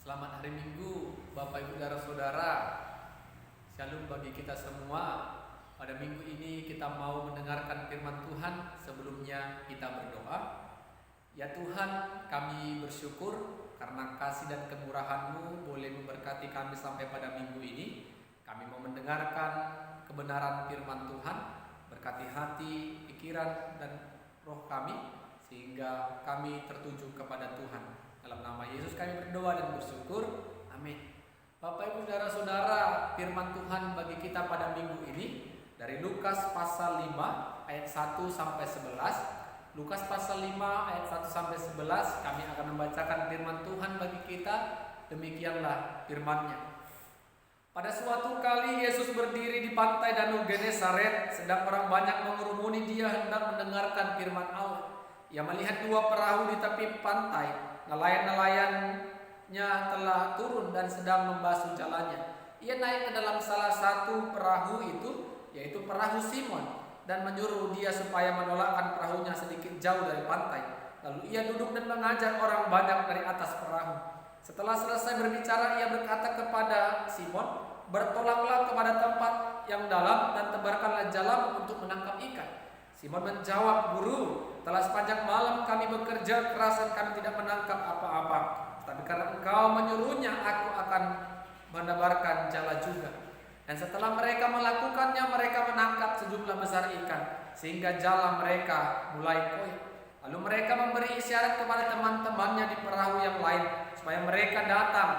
Selamat hari Minggu, Bapak Ibu Saudara-saudara. Shalom bagi kita semua. Pada minggu ini kita mau mendengarkan firman Tuhan. Sebelumnya kita berdoa. Ya Tuhan, kami bersyukur karena kasih dan kemurahan-Mu boleh memberkati kami sampai pada minggu ini. Kami mau mendengarkan kebenaran firman Tuhan. Berkati hati, pikiran, dan roh kami sehingga kami tertuju kepada Tuhan. Dalam nama Yesus kami berdoa dan bersyukur. Amin. Bapak Ibu Saudara-saudara, firman Tuhan bagi kita pada minggu ini dari Lukas pasal 5 ayat 1 sampai 11. Lukas pasal 5 ayat 1 sampai 11 kami akan membacakan firman Tuhan bagi kita. Demikianlah firman-Nya. Pada suatu kali Yesus berdiri di pantai Danau Genesaret, sedang orang banyak mengerumuni Dia hendak mendengarkan firman Allah. Ia melihat dua perahu di tepi pantai. Nelayan-nelayannya telah turun dan sedang membasuh jalannya. Ia naik ke dalam salah satu perahu itu, yaitu perahu Simon, dan menyuruh dia supaya menolakkan perahunya sedikit jauh dari pantai. Lalu ia duduk dan mengajar orang banyak dari atas perahu. Setelah selesai berbicara, ia berkata kepada Simon, "Bertolaklah kepada tempat yang dalam dan tebarkanlah jalamu untuk menangkap ikan." Simon menjawab, "Guru, telah sepanjang malam kami bekerja keras dan kami tidak menangkap apa-apa. Tapi karena Engkau menyuruhnya, aku akan menebarkan jala juga." Dan setelah mereka melakukannya, mereka menangkap sejumlah besar ikan, sehingga jala mereka mulai koyak. Lalu mereka memberi isyarat kepada teman-temannya di perahu yang lain, supaya mereka datang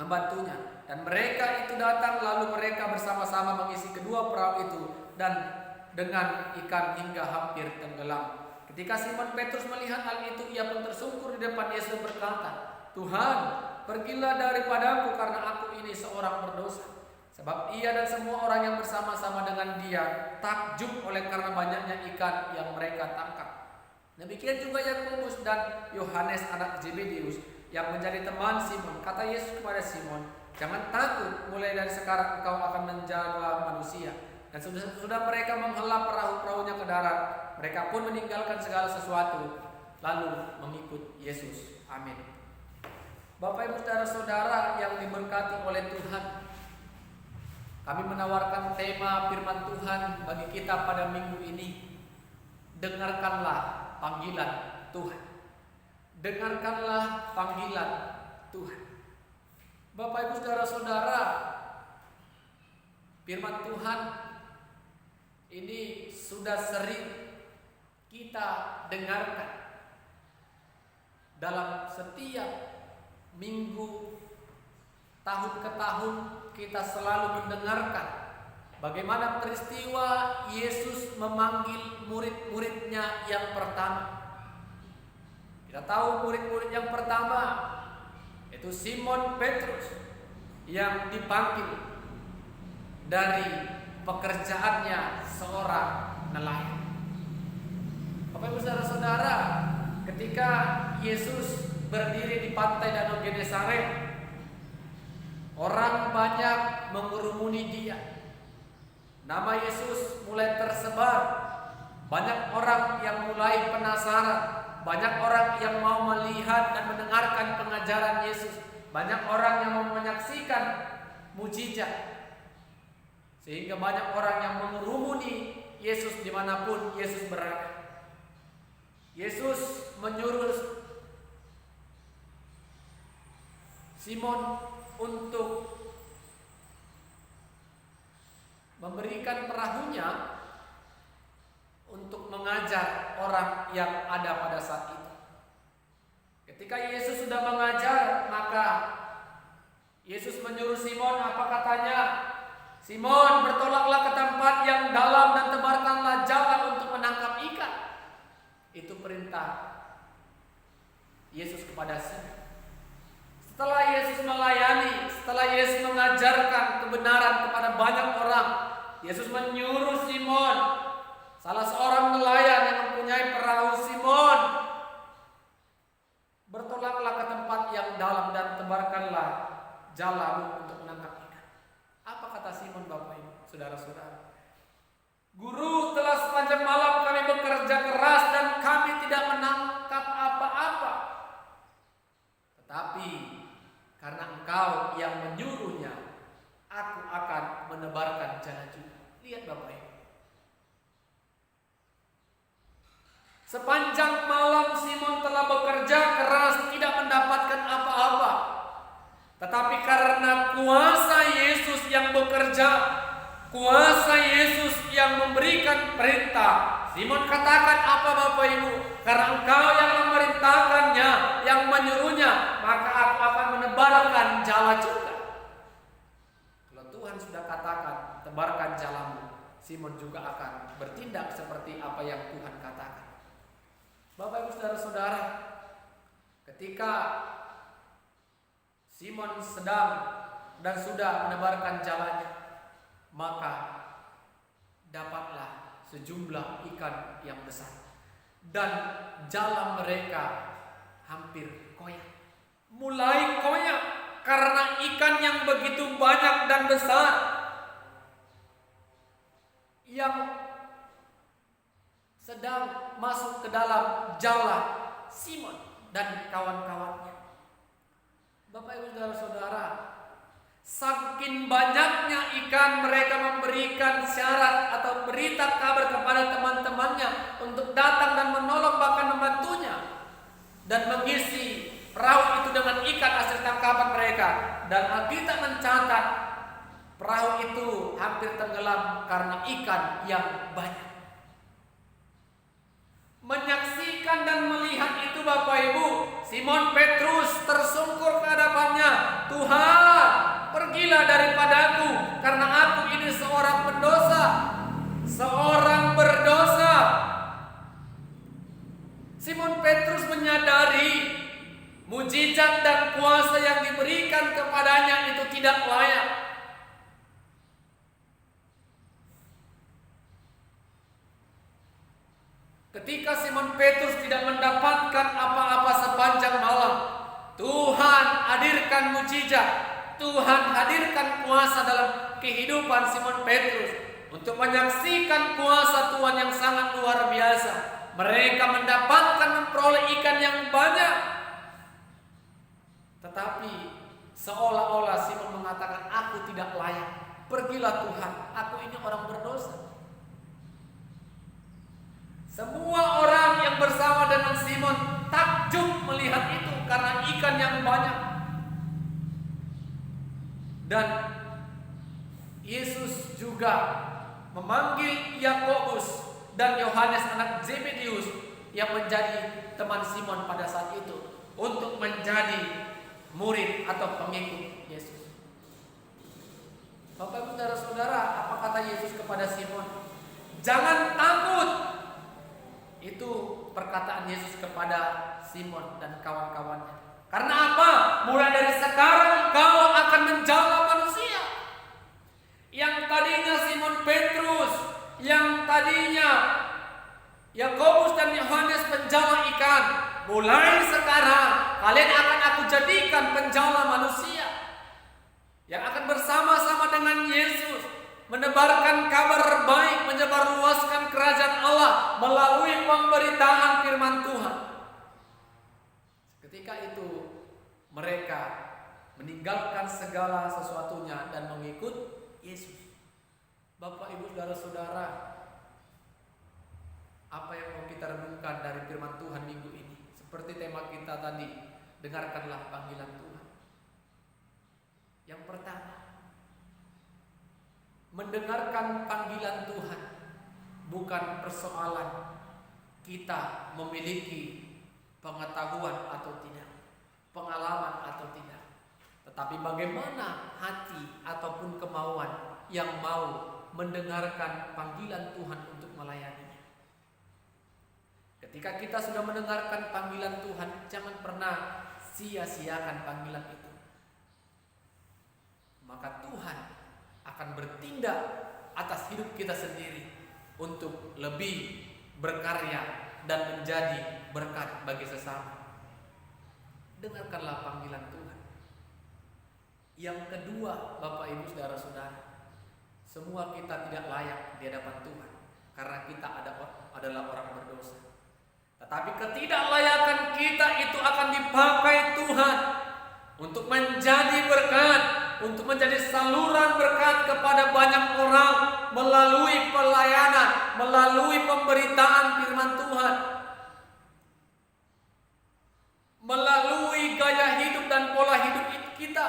membantunya. Dan mereka itu datang, lalu mereka bersama-sama mengisi kedua perahu itu dan dengan ikan hingga hampir tenggelam. Ketika Simon Petrus melihat hal itu, ia pun tersungkur di depan Yesus berkata, "Tuhan, pergilah daripadaku karena aku ini seorang berdosa." Sebab ia dan semua orang yang bersama-sama dengan dia takjub oleh karena banyaknya ikan yang mereka tangkap. Demikian juga Yakobus dan Yohanes anak Zebedeus yang menjadi teman Simon. Kata Yesus kepada Simon, "Jangan takut, mulai dari sekarang engkau akan menjadi manusia." Dan sudah mereka menghela perahu-perahunya ke darat. Mereka pun meninggalkan segala sesuatu, lalu mengikut Yesus. Amin. Bapak Ibu Saudara-saudara yang diberkati oleh Tuhan, kami menawarkan tema firman Tuhan bagi kita pada minggu ini. Dengarkanlah panggilan Tuhan. Dengarkanlah panggilan Tuhan. Bapak Ibu Saudara-saudara, firman Tuhan ini sudah sering kita dengarkan dalam setiap minggu, tahun ke tahun kita selalu mendengarkan bagaimana peristiwa Yesus memanggil murid-muridnya yang pertama. Kita tahu murid-murid yang pertama yaitu Simon Petrus yang dipanggil dari pekerjaannya seorang nelayan. Bapak Ibu Saudara-saudara, ketika Yesus berdiri di pantai Danau Genesaret, orang banyak mengerumuni Dia. Nama Yesus mulai tersebar. Banyak orang yang mulai penasaran. Banyak orang yang mau melihat dan mendengarkan pengajaran Yesus. Banyak orang yang mau menyaksikan mujizat. Sehingga banyak orang yang mengerumuni Yesus dimanapun Yesus berada. Yesus menyuruh Simon untuk memberikan perahunya untuk mengajar orang yang ada pada saat itu. Ketika Yesus sudah mengajar, maka Yesus menyuruh Simon, apa katanya? "Simon, bertolaklah ke tempat yang dalam dan tebarkanlah jala untuk menangkap ikan." Itu perintah Yesus kepada Simon. Setelah Yesus melayani, setelah Yesus mengajarkan kebenaran kepada banyak orang, Yesus menyuruh Simon, salah seorang nelayan yang mempunyai perahu, "Simon, bertolaklah ke tempat yang dalam dan tebarkanlah jalamu untuk menangkap ikan." Apa kata Simon, Bapak Ibu, Saudara-saudara? "Guru, telah sepanjang malam kami bekerja keras dan kami tidak menangkap apa-apa. Tetapi Karena Engkau yang menyuruhnya, aku akan menebarkan jala juga. Lihat Bapak Ibu. Sepanjang malam Simon telah bekerja keras, tidak mendapatkan apa-apa. Tetapi karena kuasa Yesus yang bekerja, kuasa Yesus yang memberikan perintah, Simon katakan, apa Bapak Ibu? Karena Engkau yang memerintahkannya, yang menyuruhnya, maka aku akan menebarkan jala juga. Kalau Tuhan sudah katakan, tebarkan jalamu, Simon juga akan bertindak seperti apa yang Tuhan katakan. Bapak Ibu saudara-saudara, ketika Simon sedang dan sudah menebarkan jalannya, maka dapatlah sejumlah ikan yang besar. Dan jala mereka hampir koyak. Mulai koyak karena ikan yang begitu banyak dan besar, yang sedang masuk ke dalam jala Simon dan kawan-kawannya. Bapak Ibu saudara-saudara, saking banyaknya ikan, mereka memberikan syarat atau berita kabar kepada teman-temannya untuk datang dan menolong, bahkan membantunya dan mengisi perahu itu dengan ikan hasil tangkapan mereka. Dan Alkitab mencatat perahu itu hampir tenggelam karena ikan yang banyak. Menyaksikan dan melihat itu Bapak Ibu, Simon Petrus tersungkur ke hadapannya. Tuhan, pergilah daripadaku, karena aku ini seorang pendosa, seorang berdosa. Simon Petrus menyadari mujizat dan kuasa yang diberikan kepadanya itu tidak layak. Ketika Simon Petrus tidak mendapatkan apa-apa sepanjang malam, Tuhan hadirkan mujizat, Tuhan hadirkan kuasa dalam kehidupan Simon Petrus untuk menyaksikan kuasa Tuhan yang sangat luar biasa. Mereka mendapatkan, memperoleh ikan yang banyak. Tetapi seolah-olah Simon mengatakan, aku tidak layak. Pergilah Tuhan, aku ini orang berdosa. Semua orang yang bersama dengan Simon takjub melihat itu karena ikan yang banyak. Dan Yesus juga memanggil Yakobus dan Yohanes anak Zebedeus yang menjadi teman Simon pada saat itu untuk menjadi murid atau pengikut Yesus. Bapak Ibu saudara, apa kata Yesus kepada Simon? Jangan takut. Itu perkataan Yesus kepada Simon dan kawan-kawannya. Karena apa? Mulai dari sekarang kau akan menjala manusia. Yang tadinya Simon Petrus, yang tadinya Yakobus dan Yohanes penjala ikan, mulai sekarang kalian akan aku jadikan penjala manusia yang akan bersama-sama dengan Yesus menebarkan kabar baik, menyebarluaskan kerajaan Allah melalui pemberitaan firman Tuhan. Ketika itu mereka meninggalkan segala sesuatunya dan mengikut Yesus. Bapak Ibu saudara-saudara, apa yang mau kita renungkan dari firman Tuhan minggu ini? Seperti tema kita tadi, dengarkanlah panggilan Tuhan. Yang pertama, mendengarkan panggilan Tuhan bukan persoalan kita memiliki pengetahuan atau tidak, pengalaman atau tidak, tetapi bagaimana hati ataupun kemauan yang mau mendengarkan panggilan Tuhan untuk melayaninya. Ketika kita sudah mendengarkan panggilan Tuhan, jangan pernah sia-siakan panggilan itu. Maka Tuhan akan bertindak atas hidup kita sendiri untuk lebih berkarya dan menjadi berkat bagi sesama. Dengarkanlah panggilan Tuhan. Yang kedua, Bapak Ibu saudara-saudara, semua kita tidak layak di hadapan Tuhan karena kita adalah orang berdosa. Tetapi ketidaklayakan kita itu akan dipakai Tuhan untuk menjadi berkat, untuk menjadi saluran berkat kepada banyak orang melalui pelayanan, melalui pemberitaan firman Tuhan, melalui gaya hidup dan pola hidup kita.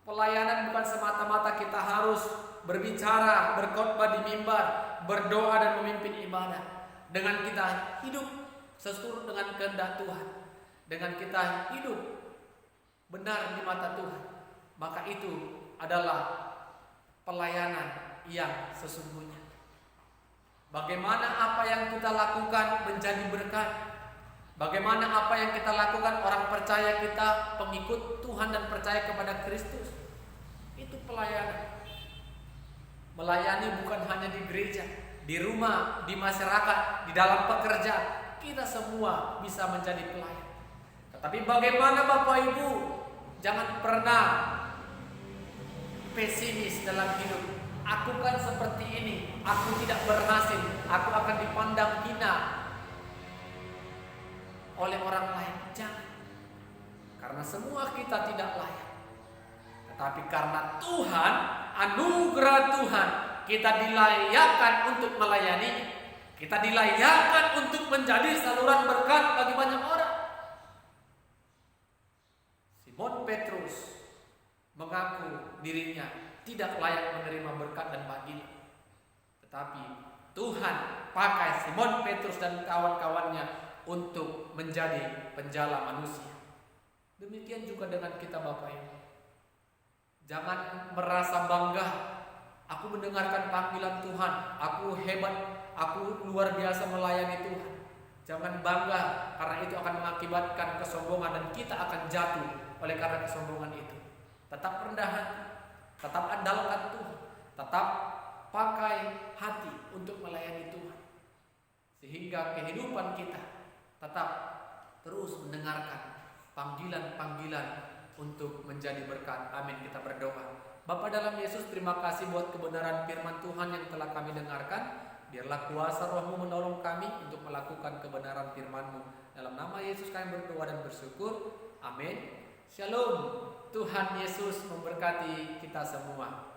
Pelayanan bukan semata-mata kita harus berbicara, berkhotbah di mimbar, berdoa dan memimpin ibadah. Dengan kita hidup sesuai dengan kehendak Tuhan, dengan kita hidup benar di mata Tuhan, maka itu adalah pelayanan yang sesungguhnya. Bagaimana apa yang kita lakukan menjadi berkat, bagaimana apa yang kita lakukan orang percaya kita pengikut Tuhan dan percaya kepada Kristus, itu pelayanan. Melayani bukan hanya di gereja, di rumah, di masyarakat, di dalam pekerjaan, kita semua bisa menjadi pelayan. Tetapi bagaimana Bapak Ibu, jangan pernah pesimis dalam hidup. Aku kan seperti ini, aku tidak berhasil, aku akan dipandang hina oleh orang lain. Jangan. Karena semua kita tidak layak. Tetapi karena Tuhan, anugerah Tuhan, kita dilayakkan untuk melayani, kita dilayakkan untuk menjadi saluran berkat bagi banyak orang. Simon Petrus mengaku dirinya tidak layak menerima berkat dan bagian, tetapi Tuhan pakai Simon Petrus dan kawan-kawannya untuk menjadi penjala manusia. Demikian juga dengan kita Bapak Ibu. Jangan merasa bangga, aku mendengarkan panggilan Tuhan, aku hebat, aku luar biasa melayani Tuhan. Jangan bangga, karena itu akan mengakibatkan kesombongan dan kita akan jatuh oleh karena kesombongan itu. Tetap rendah hati, tetap andalkan Tuhan, tetap pakai hati untuk melayani Tuhan, sehingga kehidupan kita tetap terus mendengarkan panggilan-panggilan untuk menjadi berkat. Amin. Kita berdoa. Bapa dalam Yesus, terima kasih buat kebenaran firman Tuhan yang telah kami dengarkan. Biarlah kuasa Roh-Mu menolong kami untuk melakukan kebenaran firman-Mu. Dalam nama Yesus kami berdoa dan bersyukur. Amin. Shalom. Tuhan Yesus memberkati kita semua.